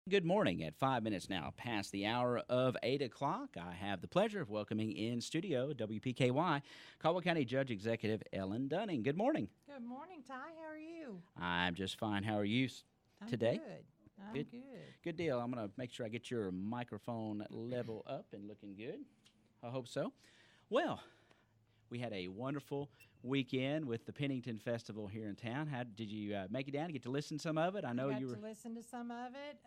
Good morning. At 5 minutes now past the hour of 8 o'clock, I have the pleasure of welcoming in studio WPKY Caldwell County Judge Executive Ellen Dunning. Good morning. Good morning, Ty. How are you? I'm just fine. How are you I'm today? good. I'm Good. good. Good deal. I'm going to make sure I get your microphone level up and looking good. I hope so. Well, we had a wonderful weekend with the Pennington Festival here in town. How did you make it down? Get to listen to some of it? I know got you were. to listen to some of it.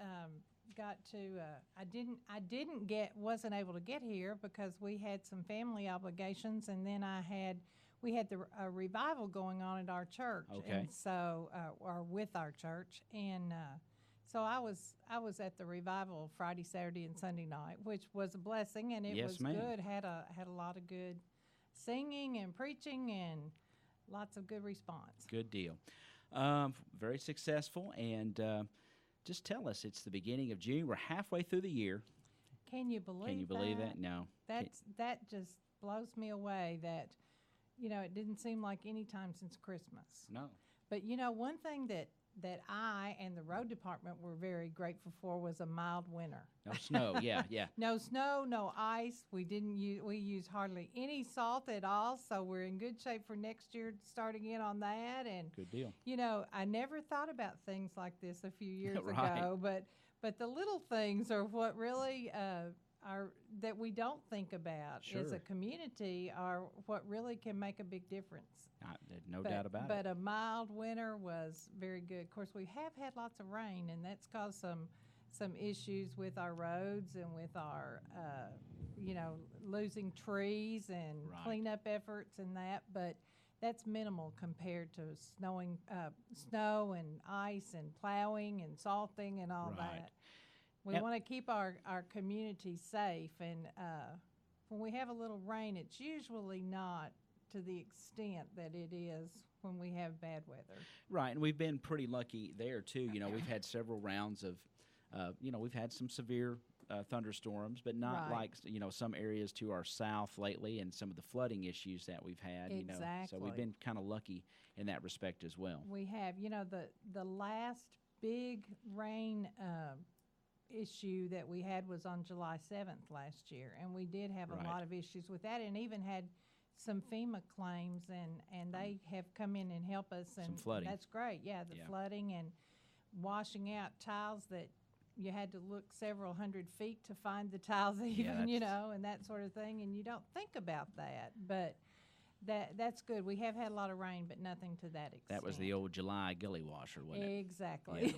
Got to. Wasn't able to get here because we had some family obligations, and then we had a revival going on at our church, Okay. and so or with our church, and so I was at the revival Friday, Saturday, and Sunday night, which was a blessing, and it Yes, was ma'am. good. Had a lot of good singing and preaching and lots of good response. Good deal. Very successful. And just tell us, it's the beginning of June. We're halfway through the year. Can you believe that? Can you believe that? No. That just blows me away that, it didn't seem like any time since Christmas. No. But, one thing that I and the road department were very grateful for was a mild winter. No snow. Yeah. No snow, no ice. We used hardly any salt at all, so we're in good shape for next year to start again on that. And Good deal. I never thought about things like this a few years Right. ago, but the little things are what really are that we don't think about as Sure. a community are what really can make a big difference. No doubt about But it. a mild winter was very good. Of course, we have had lots of rain, and that's caused some issues with our roads and with our, losing trees and Right. cleanup efforts and that. But that's minimal compared to snow and ice and plowing and salting and all Right. that. We Yep. want to keep our community safe, and when we have a little rain, it's usually not to the extent that it is when we have bad weather. Right. And we've been pretty lucky there, too. We've had several rounds of, we've had some severe thunderstorms, but not Right. like, some areas to our south lately and some of the flooding issues that we've had, So Exactly. we've been kind of lucky in that respect as well. We have, the last big rain issue that we had was on July 7th last year, and we did have Right. a lot of issues with that, and even had some FEMA claims, and they have come in and help us. And Some flooding. That's great, yeah, the Yeah. flooding and washing out tiles that you had to look several hundred feet to find the tiles even, that's- and that sort of thing, and you don't think about that, but that's good. We have had a lot of rain, but nothing to that extent. That was the old July gully washer, wasn't it? Exactly.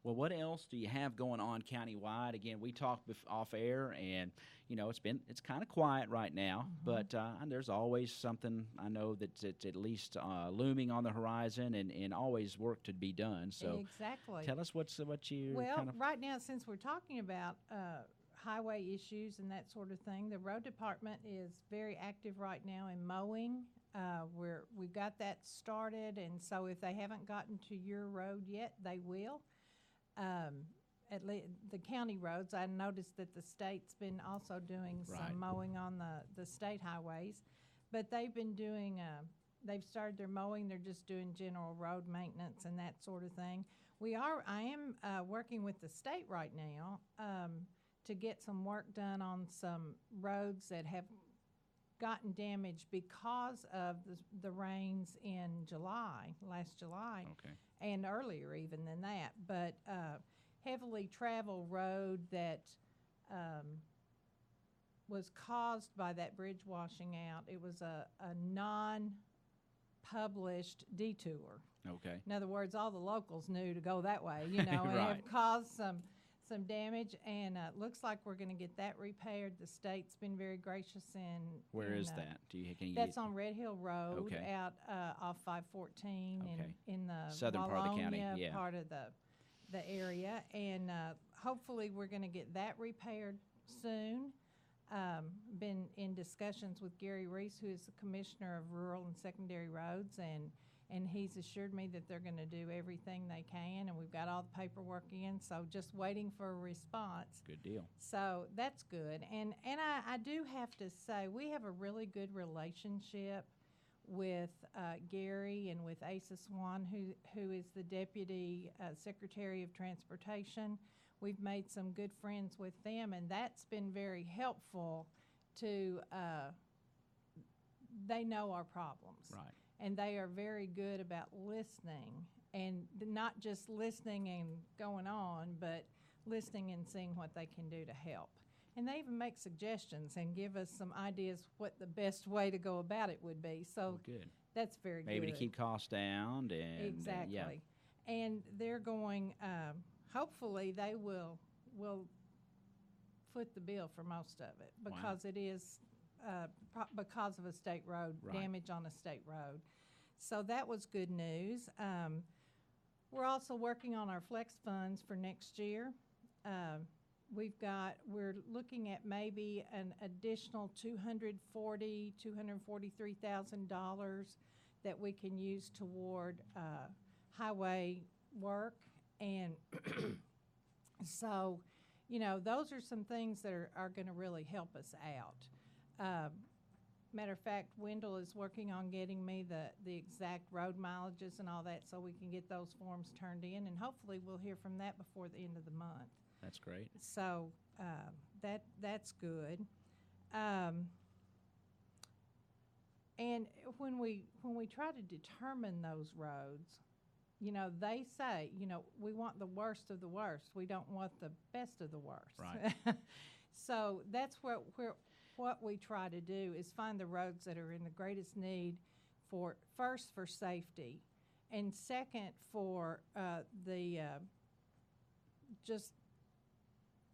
Well, what else do you have going on countywide? Again, we talked off air, and it's kind of quiet right now, Mm-hmm. but there's always something I know that's at least looming on the horizon, and always work to be done. So, Exactly. tell us what you Well, kind of. right now, since we're talking about highway issues and that sort of thing, the road department is very active right now in mowing. We've got that started, and so if they haven't gotten to your road yet, they will. At least the county roads. I noticed that the state's been also doing Right. some mowing on the state highways, but they've been doing. They've started their mowing. They're just doing general road maintenance and that sort of thing. I am working with the state right now to get some work done on some roads that have gotten damaged because of the rains in last July, Okay. and earlier even than that. But heavily traveled road that was caused by that bridge washing out. It was a non-published detour. Okay. In other words, all the locals knew to go that way, and Right. have caused some damage, and looks like we're going to get that repaired. The state's been very gracious in. Where is that? Can you? That's on Red Hill Road, Okay. out off 514 Okay. in the Southern part of the county, Wallonia yeah. part of the area, and hopefully we're going to get that repaired soon. Been in discussions with Gary Reese, who is the Commissioner of Rural and Secondary Roads, and he's assured me that they're going to do everything they can, and we've got all the paperwork in, so just waiting for a response. Good deal. So that's good. And I do have to say, we have a really good relationship with Gary and with Asa Swan, who is the Deputy Secretary of Transportation. We've made some good friends with them, and that's been very helpful to, they know our problems. Right. And they are very good about listening, and not just listening and going on, but listening and seeing what they can do to help. And they even make suggestions and give us some ideas what the best way to go about it would be. So good. That's very Maybe good. to keep costs down and Exactly. yeah. And they're going, hopefully they will foot the bill for most of it, because it is because of a state road, damage on a state road. So that was good news. We're also working on our flex funds for next year. We're looking at maybe an additional $243,000 that we can use toward highway work. And so, you know, those are some things that are going to really help us out. Matter of fact, Wendell is working on getting me the exact road mileages and all that, so we can get those forms turned in, and hopefully we'll hear from that before the end of the month. That's great. So that's good. And when we try to determine those roads, you know, they say, you know, we want the worst of the worst. We don't want the best of the worst. Right. So that's what we try to do is find the roads that are in the greatest need for, first, for safety, and second, for just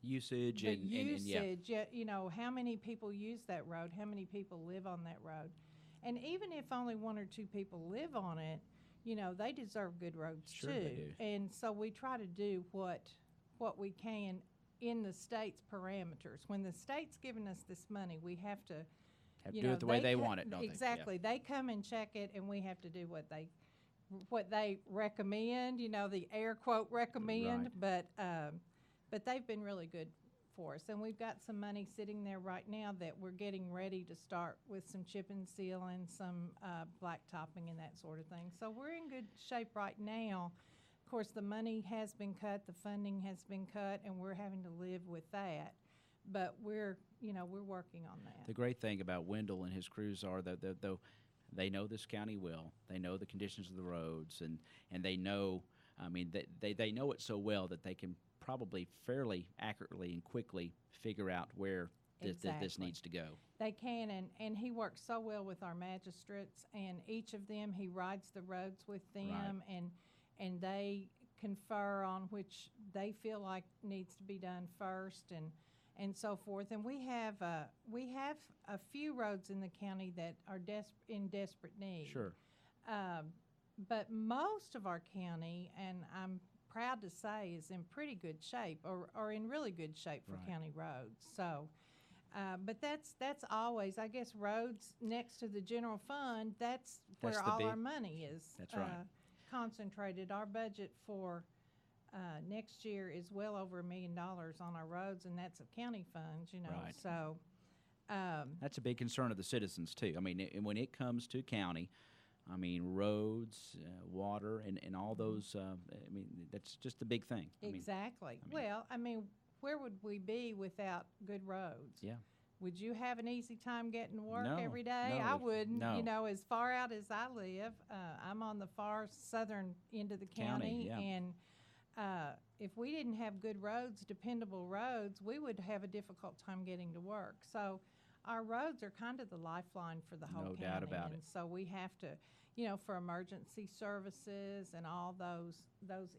usage the and usage. yeah. You know, how many people use that road? How many people live on that road? And even if only one or two people live on it, you know, they deserve good roads Sure too. they do. And so we try to do what we can in the state's parameters. When the state's giving us this money, we have to do it the way they want it, don't exactly. they? Yeah. They come and check it, and we have to do what they recommend. You know, the air quote recommend, Right. but they've been really good for us, and we've got some money sitting there right now that we're getting ready to start with some chip and seal and some blacktopping and that sort of thing. So we're in good shape right now. Of course, the money has been cut, the funding has been cut, and we're having to live with that. But we're working on that. The great thing about Wendell and his crews are that they know this county well. They know the conditions of the roads, and they know, I mean, they know it so well that they can probably fairly accurately and quickly figure out where this needs to go. They can, and he works so well with our magistrates, and each of them, he rides the roads with them, Right. and they confer on which they feel like needs to be done first, and so forth. And we have a few roads in the county that are in desperate need. Sure. But most of our county, and I'm proud to say, is in pretty good shape, or in really good shape for Right. county roads. So, but that's always, I guess, roads next to the general fund. That's where all our money is. That's right. Concentrated. Our budget for next year is well over $1 million on our roads, and that's of county funds. You know, Right. so That's a big concern of the citizens too. I mean, when it comes to county, I mean, roads, water, and all those. I mean, that's just a big thing. Exactly. Well, I mean, where would we be without good roads? Yeah. Would you have an easy time getting to work No, every day? no, I wouldn't. no. You know, as far out as I live, I'm on the far southern end of the county, yeah. and if we didn't have good roads, dependable roads, we would have a difficult time getting to work. So our roads are kind of the lifeline for the whole No county. doubt about and it. So we have to, you know, for emergency services and all those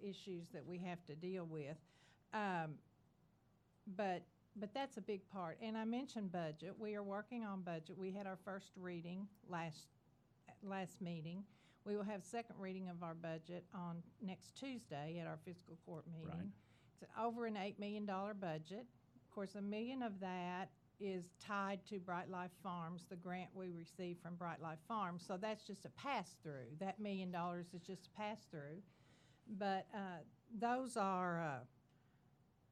issues that we have to deal with. But that's a big part. And I mentioned budget. We are working on budget. We had our first reading last meeting. We will have second reading of our budget on next Tuesday at our fiscal court meeting. Right. It's over an $8 million budget. Of course, $1 million of that is tied to Bright Life Farms, the grant we received from Bright Life Farms. So that's just a pass-through. That $1 million is just a pass-through. But those are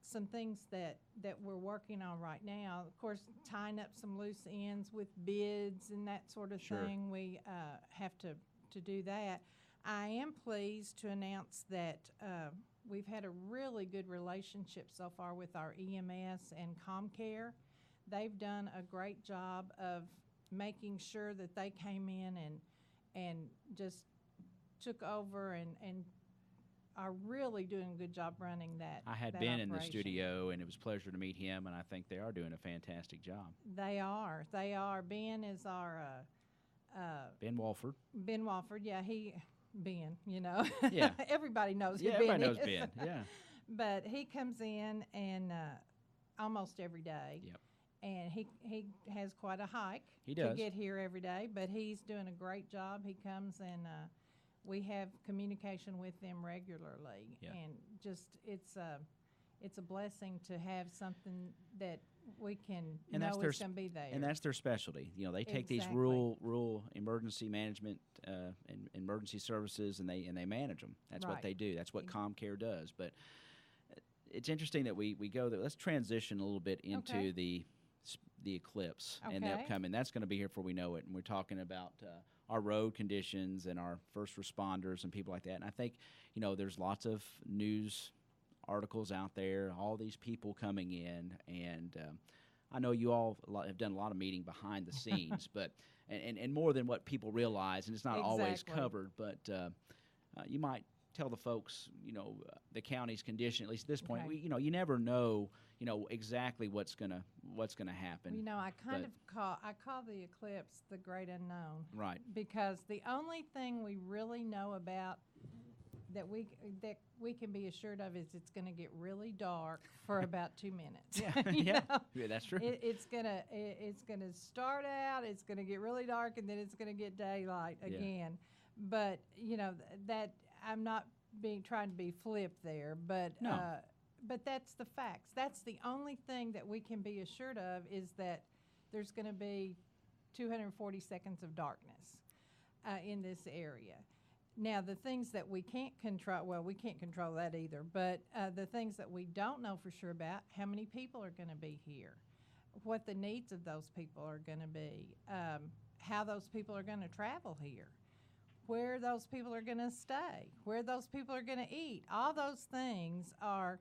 some things that we're working on right now. Of course, tying up some loose ends with bids and that sort of Sure. thing. We have to do that. I am pleased to announce that we've had a really good relationship so far with our EMS and ComCare. They've done a great job of making sure that they came in and just took over and are really doing a good job running that. I had that been in the operation. studio, and it was a pleasure to meet him, and I think they are doing a fantastic job. They are. Ben is our Ben Walford. Ben Walford. Yeah, Ben. You know. Yeah. Everybody knows who Yeah, Ben everybody knows is. Ben. Yeah. But he comes in and almost every day. Yep. And he has quite a hike He to does. get here every day, but he's doing a great job. He comes and we have communication with them regularly, Yeah. and just it's a blessing to have something that we can And know that's their is going to be there. And that's their specialty. You know, they take these Exactly. rural emergency management and emergency services, and they manage them. That's what Right. they do. That's what ComCare does. But it's interesting that we go there. Let's transition a little bit into Okay. the Eclipse and the Okay. upcoming. That's going to be here before we know it. And we're talking about our road conditions and our first responders and people like that. And I think, you know, there's lots of news articles out there, all these people coming in. And I know you all have done a lot of meeting behind the scenes, but and more than what people realize. And it's not always Exactly. covered, but you might tell the folks, you know, the county's condition, at least at this point. Okay. You never know, exactly what's gonna happen. You know, I but- call the eclipse the great unknown. Right. Because the only thing we really know about that we can be assured of is it's going to get really dark for about 2 minutes. Yeah, You yeah, know? yeah, that's true. It's gonna start out. It's gonna get really dark, and then it's gonna get daylight Yeah. again. But that I'm not trying to be flip there, but No. but that's the facts. That's the only thing that we can be assured of is that there's going to be 240 seconds of darkness in this area. Now, the things that we can't control, well, we can't control that either, but the things that we don't know for sure about, how many people are going to be here, what the needs of those people are going to be, how those people are going to travel here, where those people are going to stay, where those people are going to eat. All those things are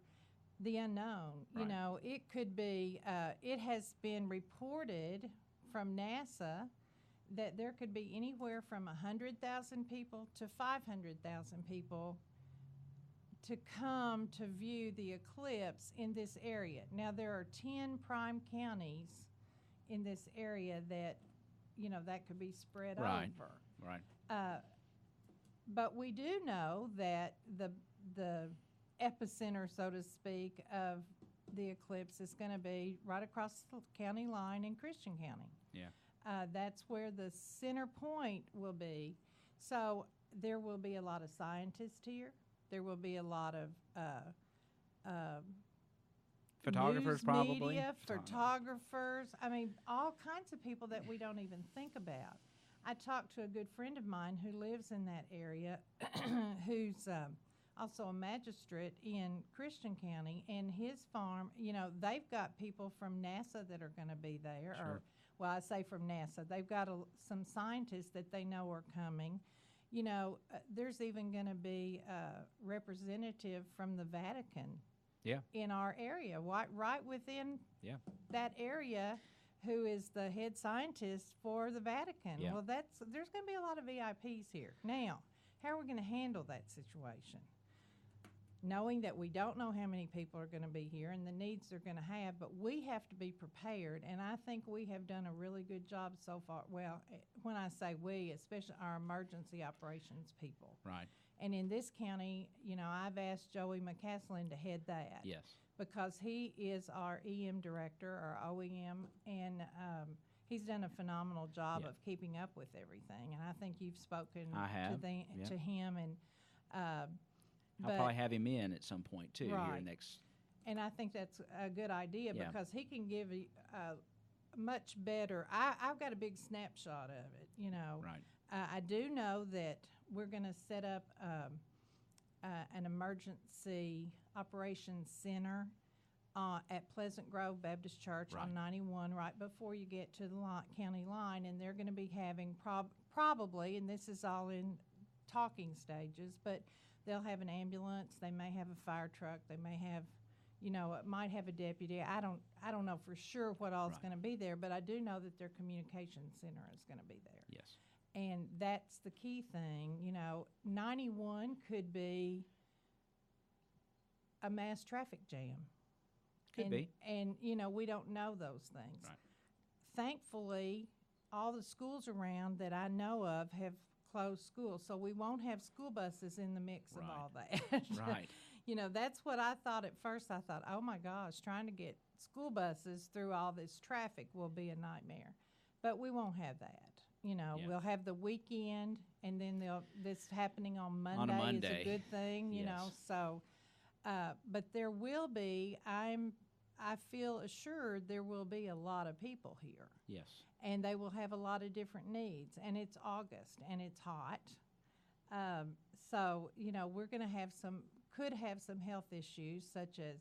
the unknown. Right. You know, it could be, it has been reported from NASA that there could be anywhere from 100,000 people to 500,000 people to come to view the eclipse in this area. Now, there are 10 prime counties in this area that, that could be spread Right. over. Right. But we do know that the epicenter, so to speak, of the eclipse is going to be right across the county line in Christian County. Yeah. That's where the center point will be. So there will be a lot of scientists here. There will be a lot of Photographers, news probably. media, photographers. I mean, all kinds of people that we don't even think about. I talked to a good friend of mine who lives in that area, who's also a magistrate in Christian County, and his farm, they've got people from NASA that are going to be there. Sure. Well, I say from NASA. They've got some scientists that they know are coming. There's even going to be a representative from the Vatican Yeah. in our area, right within Yeah. that area, who is the head scientist for the Vatican. Yeah. Well, there's going to be a lot of VIPs here. Now, how are we going to handle that situation? Knowing that we don't know how many people are going to be here and the needs they're going to have, but we have to be prepared, and I think we have done a really good job so far. Well, when I say we, especially our emergency operations people. Right. And in this county, I've asked Joey McCaslin to head that. Yes. Because he is our EM director, our OEM, and he's done a phenomenal job Yeah. of keeping up with everything. And I think you've spoken I have, yeah. to him, and I'll probably have him in at some point too. Here Right. next. and I think that's a good idea Yeah. because he can give a much better. I've got a big snapshot of it, Right. I do know that we're going to set up an emergency operations center at Pleasant Grove Baptist Church Right. on 91, right before you get to the county line, and they're going to be having probably, and this is all in talking stages, but they'll have an ambulance. They may have a fire truck. They may have, it might have a deputy. I don't know for sure what all is Right. going to be there, but I do know that their communication center is going to be there. Yes. And that's the key thing. 91 could be a mass traffic jam. Could be. And, we don't know those things. Right. Thankfully, all the schools around that I know of have closed schools, so we won't have school buses in the mix of Right. all that. Right. That's what I thought at first. I thought, oh my gosh, trying to get school buses through all this traffic will be a nightmare. But we won't have that. Yeah. We'll have the weekend, and then this happening on Monday, On a Monday. is a good thing, Yes. So, but there will be, I feel assured there will be a lot of people here. Yes. And they will have a lot of different needs. And it's August, and it's hot. So, we're going to could have some health issues such as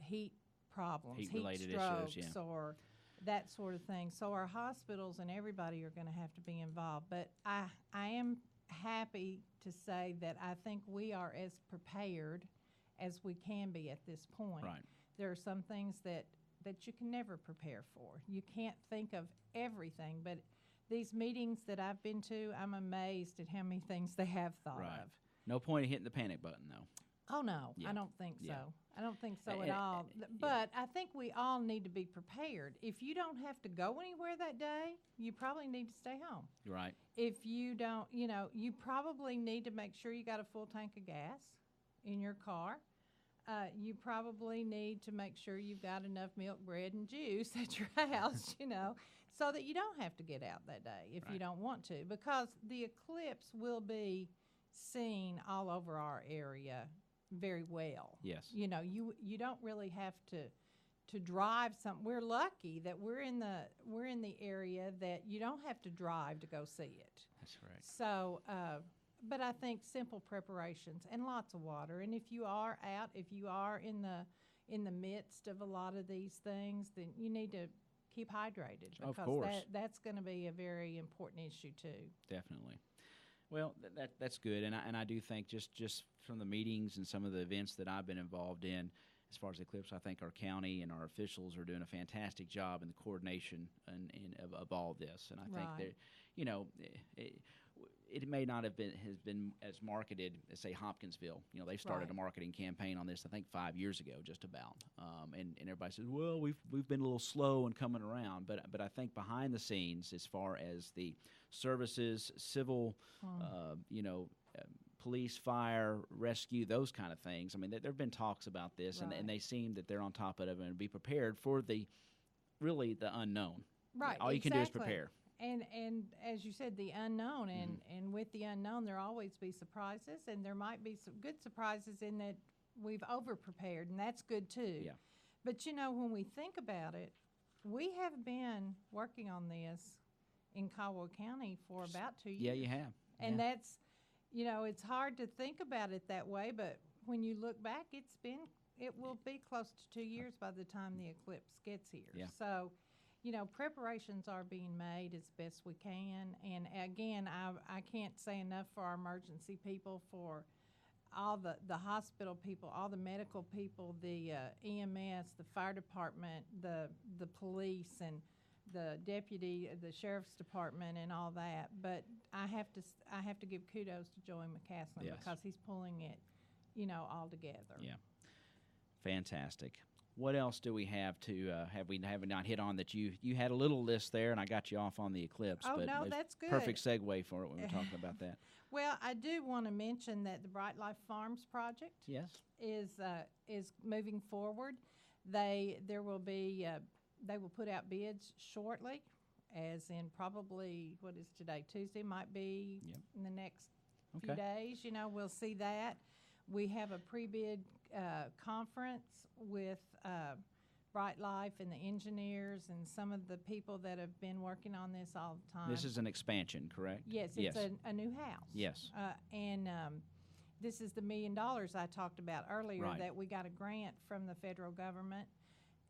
heat problems, Heat-related heat strokes, issues, yeah. or that sort of thing. So our hospitals and everybody are going to have to be involved. But I am happy to say that I think we are as prepared as we can be at this point. Right. There are some things that you can never prepare for. You can't think of everything, but these meetings that I've been to, I'm amazed at how many things they have thought Right. of. No point in hitting the panic button, though. Oh, no, Yeah. I don't think Yeah. so. I don't think so at And- all. But I think we all need to be prepared. If you don't have to go anywhere that day, you probably need to stay home. Right. If you don't, you probably need to make sure you got a full tank of gas in your car. You probably need to make sure you've got enough milk, bread, and juice at your house, so that you don't have to get out that day if you Right. don't want to, because the eclipse will be seen all over our area very well. Yes. You don't really have to drive we're lucky that we're in the area that you don't have to drive to go see it. That's correct. So, but I think simple preparations and lots of water. And if you are in the midst of a lot of these things, then you need to keep hydrated, because Of course. that's going to be a very important issue too. Definitely. Well, that's good, and I do think just from the meetings and some of the events that I've been involved in, as far as Eclipse, I think our county and our officials are doing a fantastic job in the coordination of all this, and I think Right. that it may not have been as marketed as, say, Hopkinsville. They've started Right. a marketing campaign on this, I think 5 years ago, just about. And everybody says, well, we've been a little slow in coming around, but I think behind the scenes, as far as the services, civil, police, fire, rescue, those kind of things. I mean, there have been talks about this, Right. and they seem that they're on top of it and be prepared for the unknown. Right. All you can do is exactly. prepare. And as you said, the unknown, and with the unknown, there'll always be surprises, and there might be some good surprises in that we've over-prepared, and that's good too. Yeah. But when we think about it, we have been working on this in Caldwell County for about 2 years. Yeah, you have. And Yeah. that's, it's hard to think about it that way, but when you look back, it will be close to 2 years by the time the eclipse gets here. Yeah. So, preparations are being made as best we can. And again, I can't say enough for our emergency people, for all the hospital people, all the medical people, the EMS, the fire department, the police, and the deputy, the sheriff's department, and all that. But I have to give kudos to Joey McCaslin, Yes. because he's pulling it, all together. Yeah. Fantastic. What else do we have to have we not hit on that you had a little list there, and I got you off on the eclipse? Oh, but no, it's that's good. Perfect segue for it when we're talking about that. Well, I do want to mention that the Bright Life Farms project Yes. is moving forward. They will put out bids shortly, as in probably, what is today, Tuesday, might be Yep. in the next Okay. few days. We'll see that. We have a pre-bid conference with Bright Life and the engineers and some of the people that have been working on this all the time. This is an expansion, correct? Yes, it's a new house. Yes. this is the $1 million I talked about earlier, Right. that we got a grant from the federal government,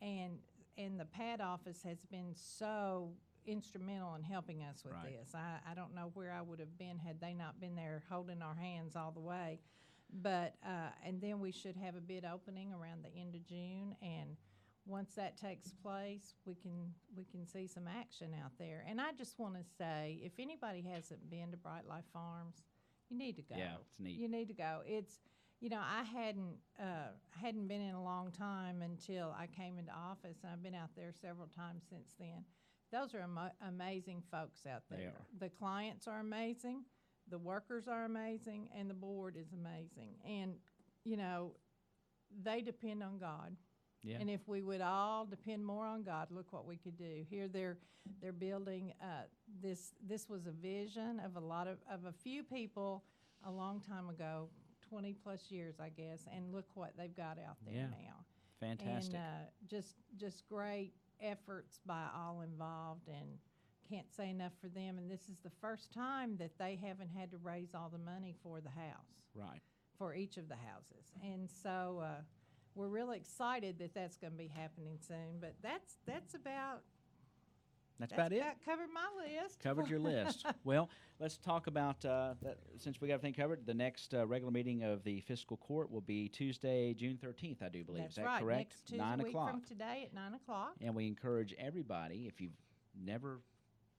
and the PAD office has been so instrumental in helping us with Right. this. I don't know where I would have been had they not been there holding our hands all the way. But and then we should have a bid opening around the end of June, and once that takes place, we can see some action out there. And I just want to say, if anybody hasn't been to Bright Life Farms, you need to go. Yeah, it's neat. You need to go. It's, I hadn't been in a long time until I came into office, and I've been out there several times since then. Those are amazing folks out there. They are. The clients are amazing, the workers are amazing, and the board is amazing. And, they depend on God. Yeah. And if we would all depend more on God, look what we could do. Here they're building this was a vision of a few people a long time ago, 20 plus years, I guess, and look what they've got out there Yeah. now. Fantastic. And just great efforts by all involved, and can't say enough for them. And this is the first time that they haven't had to raise all the money for the house, Right. for each of the houses. And so we're really excited that that's going to be happening soon. But that's about it. Covered my list. Covered your list. Well, let's talk about that. Since we got everything covered, the next regular meeting of the fiscal court will be Tuesday, June 13th, I do believe. That's Is that right. correct? Next Tuesday, 9 week o'clock. from today at 9 o'clock. And we encourage everybody, if you've never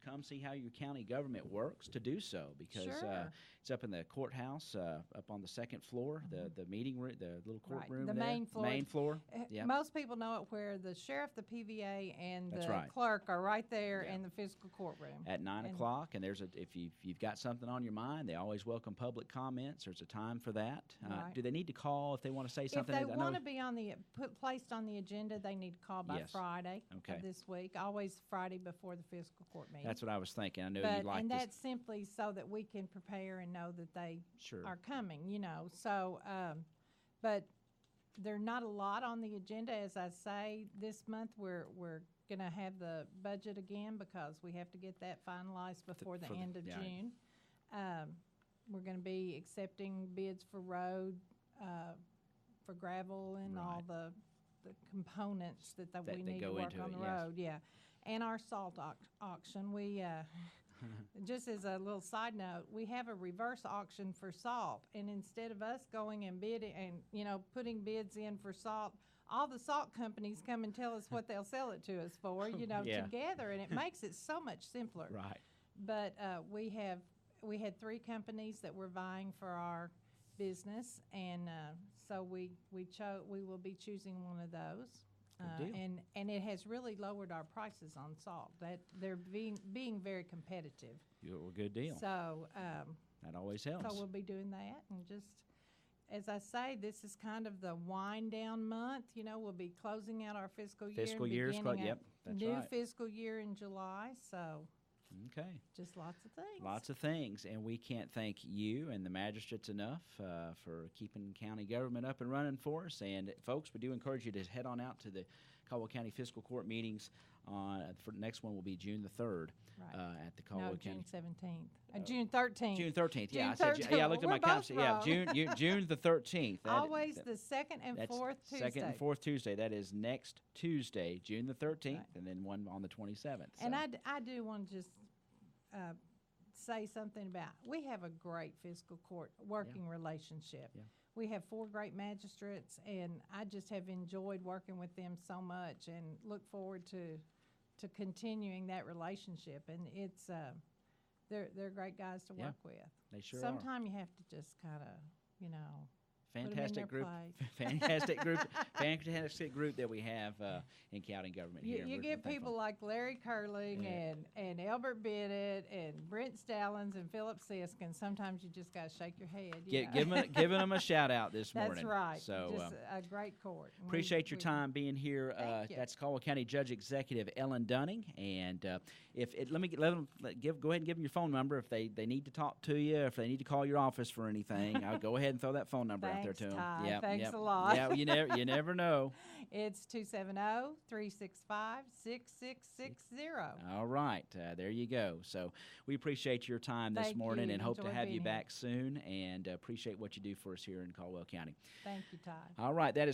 come see how your county government works, to do so, because Sure. it's up in the courthouse, up on the second floor, the meeting room, the little Right, courtroom the there. main floor. Main floor. Yeah. Most people know it where the sheriff, the PVA, and That's the right. clerk are right there Yeah. in the fiscal courtroom. At 9 And- o'clock, and if you've got something on your mind, they always welcome public comments. There's a time for that. Right. Do they need to call if they want to say If something? they I know- want to be placed on the agenda, they need to call by Yes. Friday Okay. of this week. Always Friday before the fiscal court meeting. That's what I was thinking. I know But you'd like and this. that's simply so that we can prepare and know that they Sure. are coming. So, but there's not a lot on the agenda. As I say, this month we're going to have the budget again because we have to get that finalized before the end of yeah. June. We're going to be accepting bids for road, for gravel, and Right. all the components that That we they need to go work into on it, the yes. road. Yeah, and our salt auction. We just as a little side note, we have a reverse auction for salt, and instead of us going and bidding and putting bids in for salt, all the salt companies come and tell us what they'll sell it to us for, Yeah. together, and it makes it so much simpler. Right. But we had 3 companies that were vying for our business, and so we will be choosing one of those. Good deal. And it has really lowered our prices on salt. That they're being very competitive. Well, good deal. So That always helps. we'll be doing that, and just as I say, this is kind of the wind down month. We'll be closing out our fiscal year. Fiscal and year's beginning a yep, that's new right. fiscal year in July. So Okay. just lots of things. Lots of things, and we can't thank you and the magistrates enough for keeping county government up and running for us. And folks, we do encourage you to head on out to the Caldwell County Fiscal Court meetings. For the next one will be June the 3rd Right. at the Caldwell No, County. June 17th. June 13th. June 13th. Yeah, June I said. 13th. Yeah, I looked at We're my calendar. both Yeah, wrong. June the 13th. Always the second and that's fourth Tuesday. Second and fourth Tuesday. That is next Tuesday, June the 13th, Right. and then one on the 27th. And so. I do want to just say something about, we have a great fiscal court working relationship. Yeah. We have 4 great magistrates, and I just have enjoyed working with them so much, and look forward to continuing that relationship. And it's they're great guys to Yeah, work with. They sure are. Sometimes you have to just kind of put 'em in Fantastic their group. place. Fantastic group that we have in county government here. You We're get thankful. people like Larry Curling Yeah. and Albert Bennett and Brent Stallings and Philip Sisk, and sometimes you just got to shake your head. Giving them a shout out this That's morning. right. So just a great court. And appreciate your time being here. Thank you. That's Caldwell County Judge Executive Ellen Dunning, and Go ahead and give them your phone number if they need to talk to you, if they need to call your office for anything. I'll go ahead and throw that phone number out there to them. Ty. Yep, Thanks yep. a lot. Yeah, you never know. It's 270-365-6660. All right, there you go. So we appreciate your time this Thank morning you. and hope to Enjoyed have you being here. back soon, and appreciate what you do for us here in Caldwell County. Thank you, Ty. All right, that is